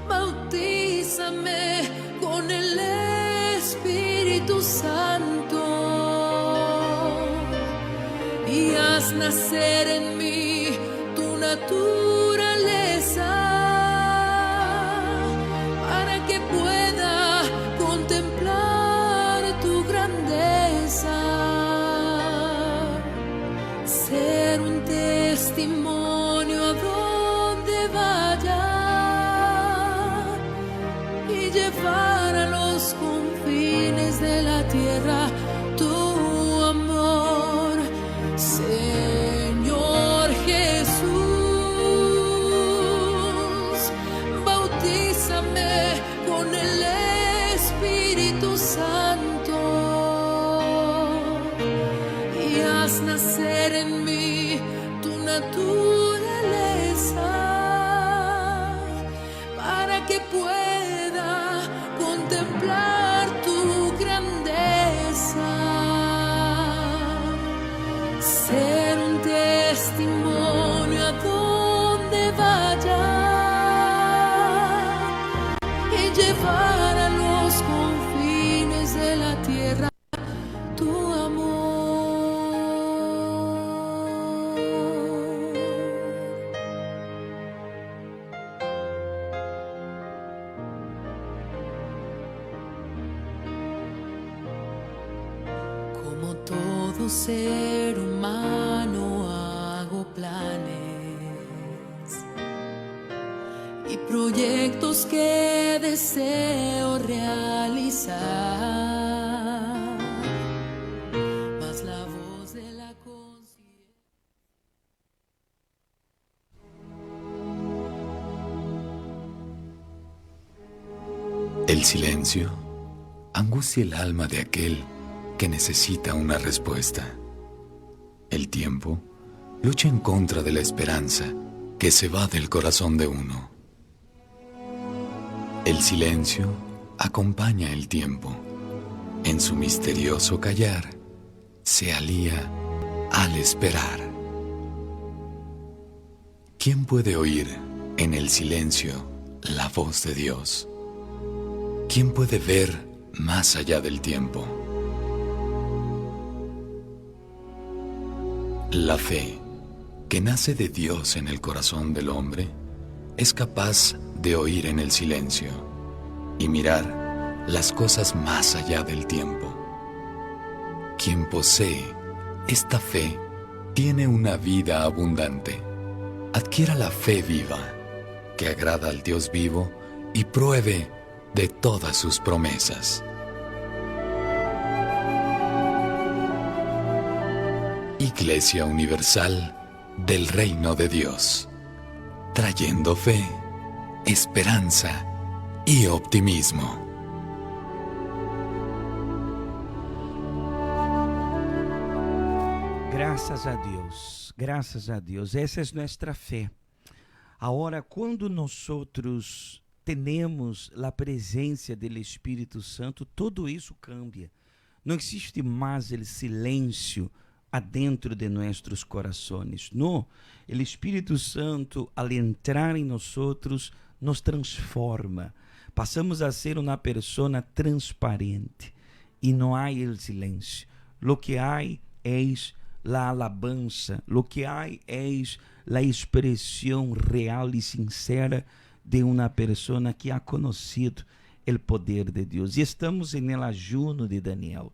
Bautízame con el Espíritu Santo y haz nacer en mí tu naturaleza, ser un testimonio a donde vaya y llevar a los confines de la tierra tu amor, Señor Jesús. Bautízame con el Espíritu Santo y haz nacer en mí tu naturaleza, para que pueda contemplar tu grandeza, ser un testimonio a donde vaya y llevar a los confines de la tierra tu amor. Como todo ser humano hago planes y proyectos que deseo realizar, mas la voz de la conciencia. El silencio angustia el alma de aquel que necesita una respuesta. El tiempo lucha en contra de la esperanza que se va del corazón de uno. El silencio acompaña el tiempo. En su misterioso callar se alía al esperar. ¿Quién puede oír en el silencio la voz de Dios? ¿Quién puede ver más allá del tiempo? La fe, que nace de Dios en el corazón del hombre, es capaz de oír en el silencio y mirar las cosas más allá del tiempo. Quien posee esta fe tiene una vida abundante. Adquiera la fe viva, que agrada al Dios vivo y pruebe de todas sus promesas. Iglesia Universal del Reino de Dios, trayendo fe, esperanza y optimismo. Graças a Deus, essa é nossa fé. Agora, quando nós temos a presença do Espírito Santo, tudo isso cambia. Não existe mais o silêncio adentro de nossos corações. Não, o Espírito Santo, al entrar em nós, nos transforma. Passamos a ser uma pessoa transparente e não há o silêncio. Lo que há é la alabanza, lo que hay es la expresión real y sincera de una persona que ha conocido el poder de Dios. Y estamos en el ayuno de Daniel,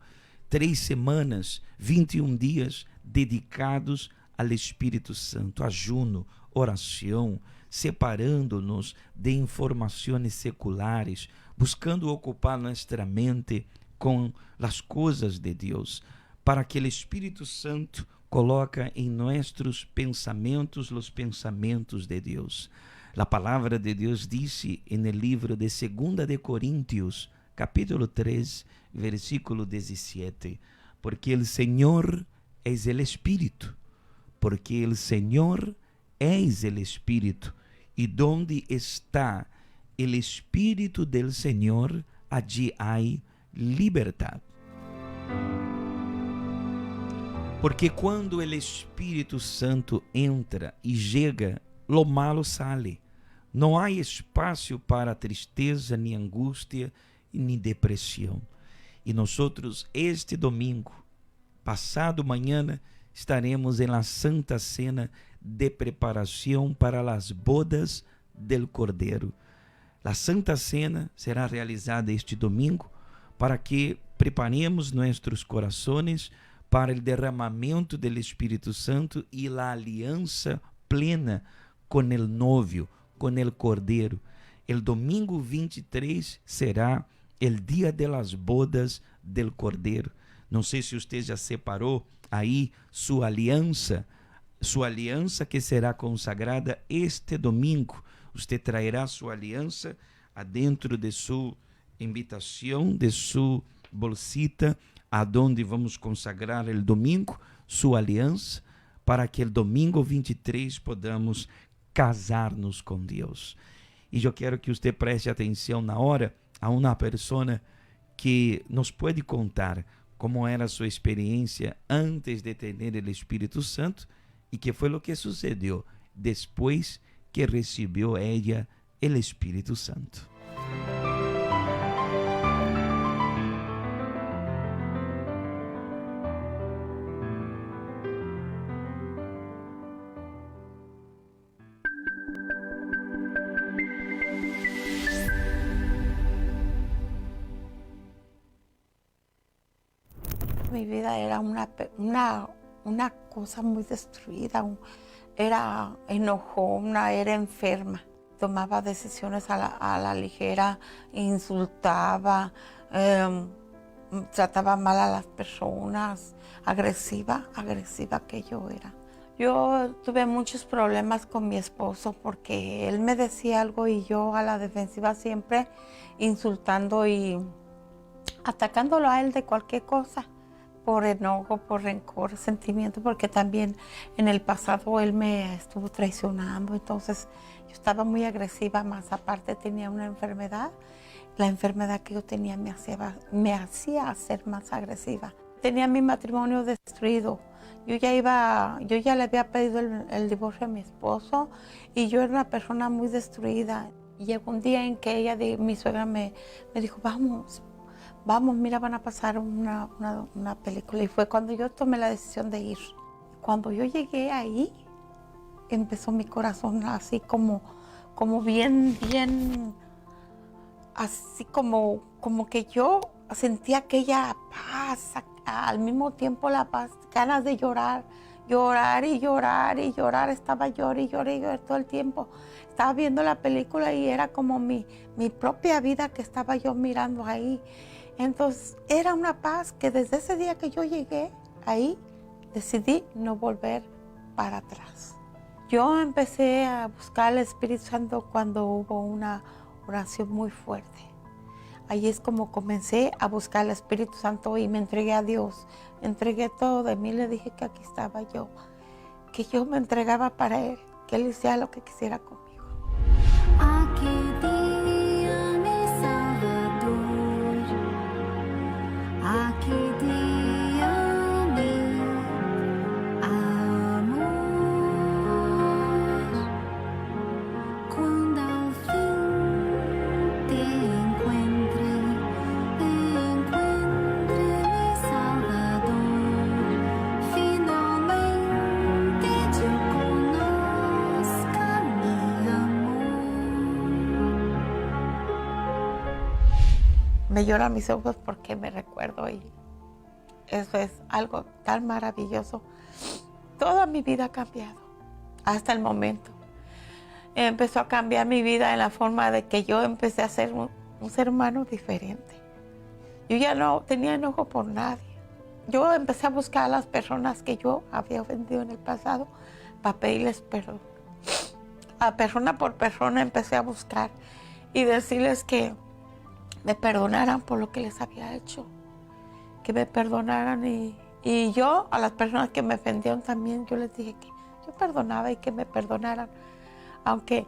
3 semanas, 21 días dedicados al Espíritu Santo, ayuno, oración, separando-nos de informações seculares, buscando ocupar nossa mente com as coisas de Deus, para que o Espírito Santo coloca em nossos pensamentos os pensamentos de Deus. A palavra de Deus disse no livro de 2 de Coríntios, capítulo 3, versículo 17, porque o Senhor é o Espírito, porque o Senhor é o Espírito, e donde está o Espírito del Senhor, allí hay libertad. Porque quando o Espírito Santo entra e chega, lo malo sale. Não há espaço para tristeza, nem angústia, nem depressão. E nós, este domingo, passado manhã, estaremos em la Santa Cena de preparação para as bodas del Cordeiro. A Santa Cena será realizada este domingo para que preparemos nossos corações para o derramamento do Espírito Santo e a aliança plena com o novio, com o Cordeiro. El domingo 23 será o dia de las bodas del Cordeiro. Não sei se você já separou aí sua aliança que será consagrada este domingo. Você trairá sua aliança adentro de sua invitação, de sua bolsita, aonde vamos consagrar o domingo, sua aliança, para que o domingo 23 podamos casar-nos com Deus. E eu quero que você preste atenção na hora a uma pessoa que nos pode contar como era a sua experiência antes de ter o Espírito Santo e que foi o que sucedeu depois que recebeu ela o Espírito Santo. Mi vida era una cosa muy destruida, era enojona, era enferma. Tomaba decisiones a la ligera, insultaba, trataba mal a las personas, agresiva que yo era. Yo tuve muchos problemas con mi esposo porque él me decía algo y yo a la defensiva siempre insultando y atacándolo a él de cualquier cosa, por enojo, por rencor, sentimiento, porque también en el pasado él me estuvo traicionando, entonces yo estaba muy agresiva, más aparte tenía una enfermedad. La enfermedad que yo tenía me hacía ser más agresiva. Tenía mi matrimonio destruido. Yo ya le había pedido el divorcio a mi esposo y yo era una persona muy destruida. Y llegó un día en que mi suegra me dijo, vamos, mira, van a pasar una película. Y fue cuando yo tomé la decisión de ir. Cuando yo llegué ahí, empezó mi corazón así como bien, así como que yo sentía aquella paz, al mismo tiempo la paz, ganas de llorar. Estaba llorando todo el tiempo. Estaba viendo la película y era como mi propia vida que estaba yo mirando ahí. Entonces era una paz que desde ese día que yo llegué ahí, decidí no volver para atrás. Yo empecé a buscar al Espíritu Santo cuando hubo una oración muy fuerte. Ahí es como comencé a buscar al Espíritu Santo y me entregué a Dios. Entregué todo de mí, le dije que aquí estaba yo, que yo me entregaba para Él, que Él hiciera lo que quisiera conmigo. Me lloran mis ojos porque me recuerdo y eso es algo tan maravilloso. Toda mi vida ha cambiado hasta el momento. Empezó a cambiar mi vida en la forma de que yo empecé a ser un ser humano diferente. Yo ya no tenía enojo por nadie. Yo empecé a buscar a las personas que yo había ofendido en el pasado para pedirles perdón. A persona por persona empecé a buscar y decirles que me perdonaran por lo que les había hecho, que me perdonaran y yo a las personas que me ofendieron también, yo les dije que yo perdonaba y que me perdonaran, aunque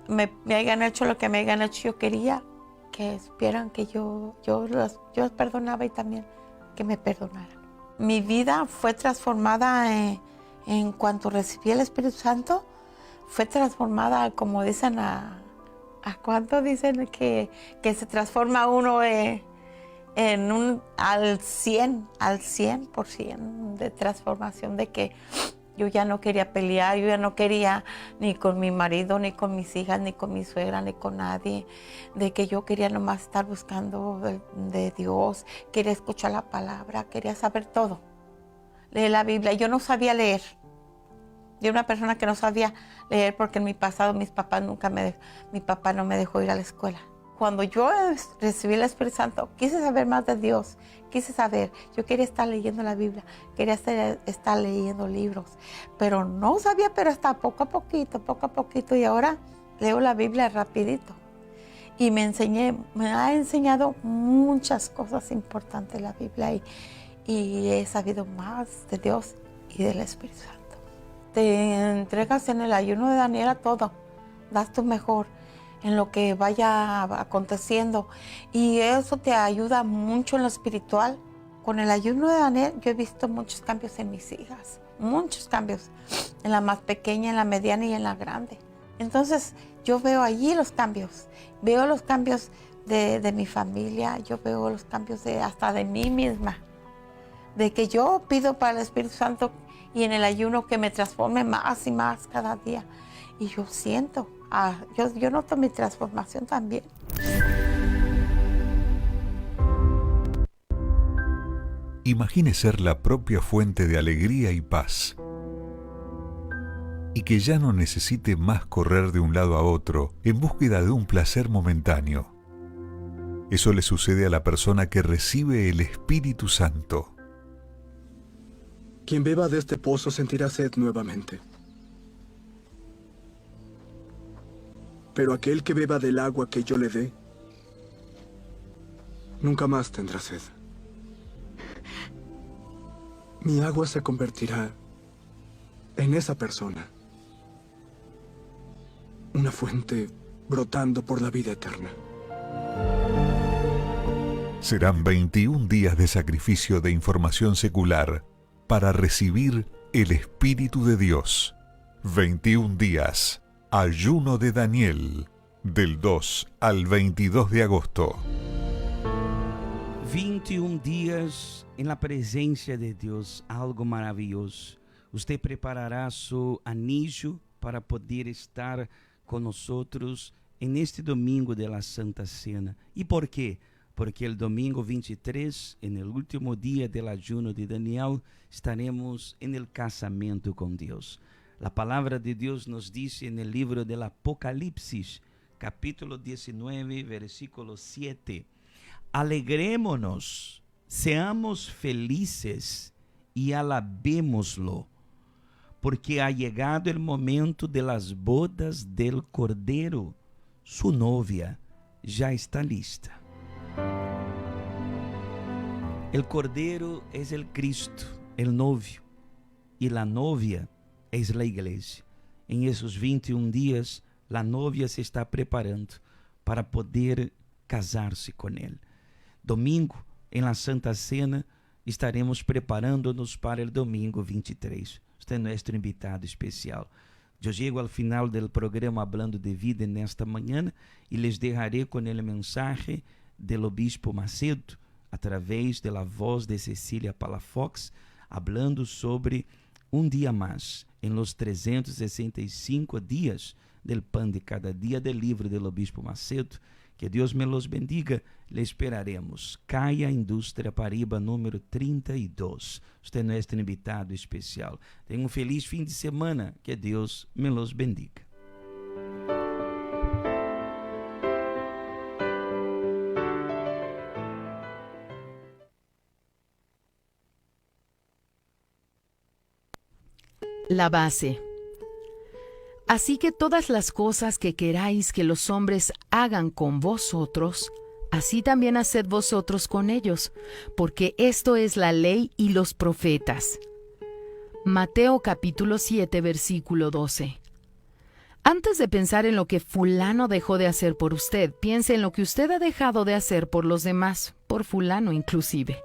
me hayan hecho lo que me hayan hecho, yo quería que supieran que yo los perdonaba y también que me perdonaran. Mi vida fue transformada en cuanto recibí el Espíritu Santo, fue transformada, como dicen, ¿a cuánto dicen que se transforma uno al 100% de transformación, de que yo ya no quería pelear, yo ya no quería ni con mi marido, ni con mis hijas, ni con mi suegra, ni con nadie, de que yo quería nomás estar buscando de Dios, quería escuchar la palabra, quería saber todo, leer la Biblia. Yo no sabía leer. Yo era una persona que no sabía leer porque en mi pasado mi papá no me dejó ir a la escuela. Cuando yo recibí el Espíritu Santo, quise saber más de Dios, yo quería estar leyendo la Biblia, quería estar leyendo libros, pero no sabía, pero hasta poco a poquito, y ahora leo la Biblia rapidito. Y me ha enseñado muchas cosas importantes la Biblia y he sabido más de Dios y del Espíritu Santo. Te entregas en el ayuno de Daniel a todo, das tu mejor en lo que vaya aconteciendo y eso te ayuda mucho en lo espiritual. Con el ayuno de Daniel yo he visto muchos cambios en mis hijas, muchos cambios, en la más pequeña, en la mediana y en la grande. Entonces yo veo allí los cambios de mi familia, yo veo los cambios hasta de mí misma, de que yo pido para el Espíritu Santo y en el ayuno que me transforme más y más cada día. Y yo siento, yo noto mi transformación también. Imagine ser la propia fuente de alegría y paz. Y que ya no necesite más correr de un lado a otro en búsqueda de un placer momentáneo. Eso le sucede a la persona que recibe el Espíritu Santo. Quien beba de este pozo sentirá sed nuevamente. Pero aquel que beba del agua que yo le dé, nunca más tendrá sed. Mi agua se convertirá en esa persona. Una fuente brotando por la vida eterna. Serán 21 días de sacrificio de información secular para recibir el Espíritu de Dios. 21 días. Ayuno de Daniel, del 2 al 22 de agosto. 21 días en la presencia de Dios, algo maravilloso. Usted preparará su anillo para poder estar con nosotros en este domingo de la Santa Cena. ¿Y por qué? Porque el domingo 23, en el último día del ayuno de Daniel, estaremos en el casamiento con Dios. La palabra de Dios nos dice en el libro del Apocalipsis, capítulo 19, versículo 7, alegrémonos, seamos felices y alabémoslo, porque ha llegado el momento de las bodas del Cordero. Su novia ya está lista. El Cordero es el Cristo, el novio, y la novia es la iglesia. En esos 21 días, la novia se está preparando para poder casarse con él. Domingo, en la Santa Cena, estaremos preparándonos para el domingo 23. Usted es nuestro invitado especial. Yo llego al final del programa Hablando de Vida en esta mañana y les dejaré con el mensaje del obispo Macedo, a través de la voz de Cecilia Palafox, hablando sobre un día más en los 365 días del pan de cada día del libro del obispo Macedo. Que Dios me los bendiga. Le esperaremos. Caia Indústria Paraíba, número 32. Usted es nuestro invitado especial. Tenga un feliz fin de semana. Que Dios me los bendiga. La base. Así que todas las cosas que queráis que los hombres hagan con vosotros, así también haced vosotros con ellos, porque esto es la ley y los profetas. Mateo capítulo 7, versículo 12. Antes de pensar en lo que fulano dejó de hacer por usted, piense en lo que usted ha dejado de hacer por los demás, por fulano inclusive.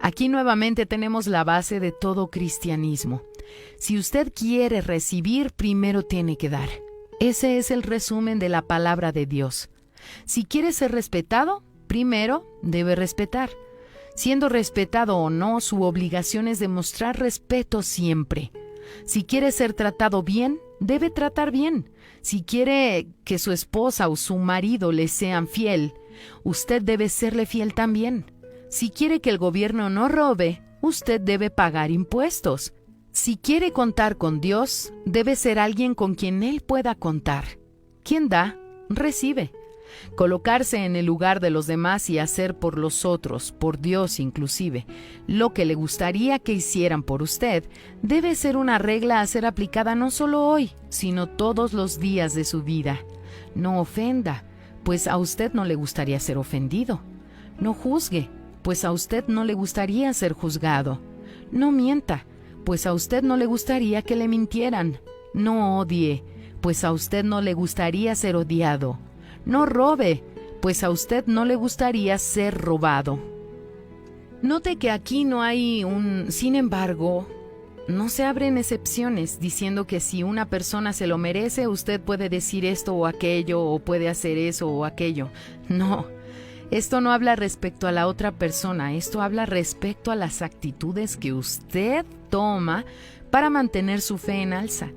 Aquí nuevamente tenemos la base de todo cristianismo. Si usted quiere recibir, primero tiene que dar. Ese es el resumen de la palabra de Dios. Si quiere ser respetado, primero debe respetar. Siendo respetado o no, su obligación es demostrar respeto siempre. Si quiere ser tratado bien, debe tratar bien. Si quiere que su esposa o su marido le sean fiel, usted debe serle fiel también. Si quiere que el gobierno no robe, usted debe pagar impuestos. Si quiere contar con Dios, debe ser alguien con quien Él pueda contar. Quien da, recibe. Colocarse en el lugar de los demás y hacer por los otros, por Dios inclusive, lo que le gustaría que hicieran por usted, debe ser una regla a ser aplicada no solo hoy, sino todos los días de su vida. No ofenda, pues a usted no le gustaría ser ofendido. No juzgue, pues a usted no le gustaría ser juzgado. No mienta, pues a usted no le gustaría que le mintieran. No odie, pues a usted no le gustaría ser odiado. No robe, pues a usted no le gustaría ser robado. Note que aquí no hay un sin embargo. No se abren excepciones diciendo que si una persona se lo merece, usted puede decir esto o aquello, o puede hacer eso o aquello. No. Esto no habla respecto a la otra persona, esto habla respecto a las actitudes que usted toma para mantener su fe en alza,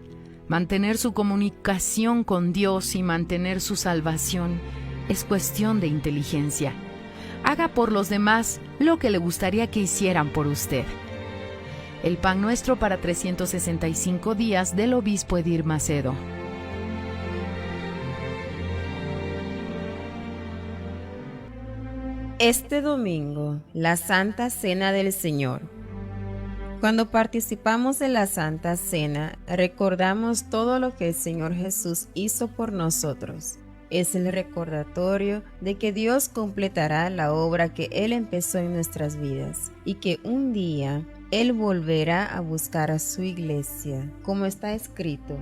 mantener su comunicación con Dios y mantener su salvación. Es cuestión de inteligencia. Haga por los demás lo que le gustaría que hicieran por usted. El pan nuestro para 365 días del obispo Edir Macedo. Este domingo, la Santa Cena del Señor. Cuando participamos de la Santa Cena, recordamos todo lo que el Señor Jesús hizo por nosotros. Es el recordatorio de que Dios completará la obra que Él empezó en nuestras vidas y que un día Él volverá a buscar a su iglesia, como está escrito.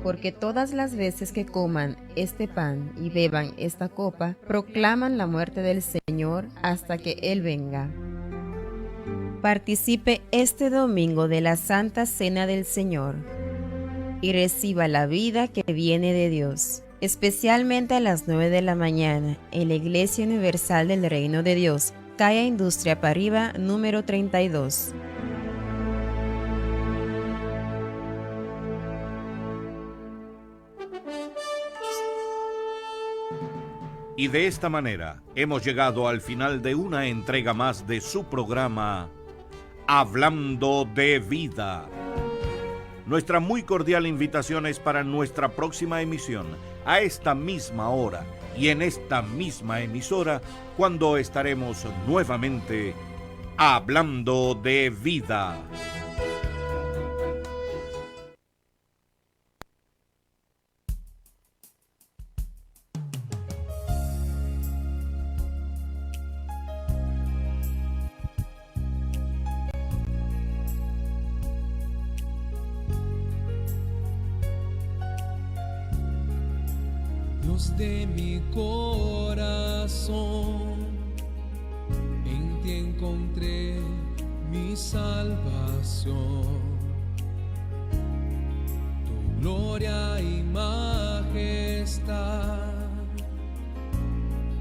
Porque todas las veces que coman este pan y beban esta copa, proclaman la muerte del Señor hasta que Él venga. Participe este domingo de la Santa Cena del Señor y reciba la vida que viene de Dios, especialmente a las 9 de la mañana en la Iglesia Universal del Reino de Dios, calle Industria Paribas, número 32. Y de esta manera hemos llegado al final de una entrega más de su programa Hablando de Vida. Nuestra muy cordial invitación es para nuestra próxima emisión, a esta misma hora y en esta misma emisora, cuando estaremos nuevamente Hablando de Vida. Dios de mi corazón, en ti encontré mi salvación. Tu gloria y majestad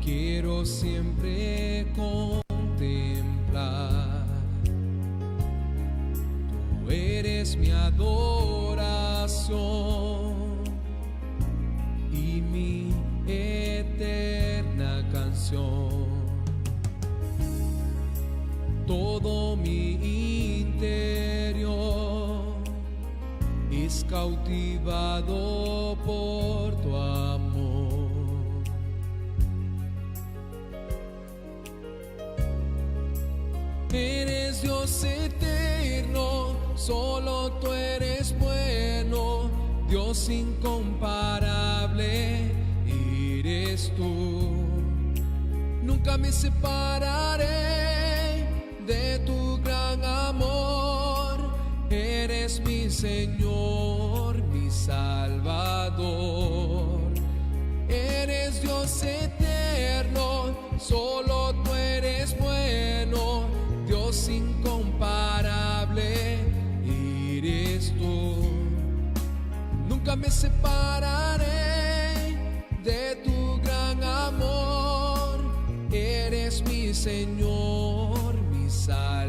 quiero siempre contemplar. Tú eres mi adoración y mi eterna canción. Todo mi interior es cautivado por tu amor. Eres Dios eterno, solo tú eres bueno, Dios incomparable eres tú. Nunca me separaré de tu gran amor. Eres mi Señor, mi Salvador. Eres Dios eterno, solo tú eres bueno, Dios incomparable eres tú. Nunca me separaré de tu gran amor. Eres mi Señor, mi Salvador.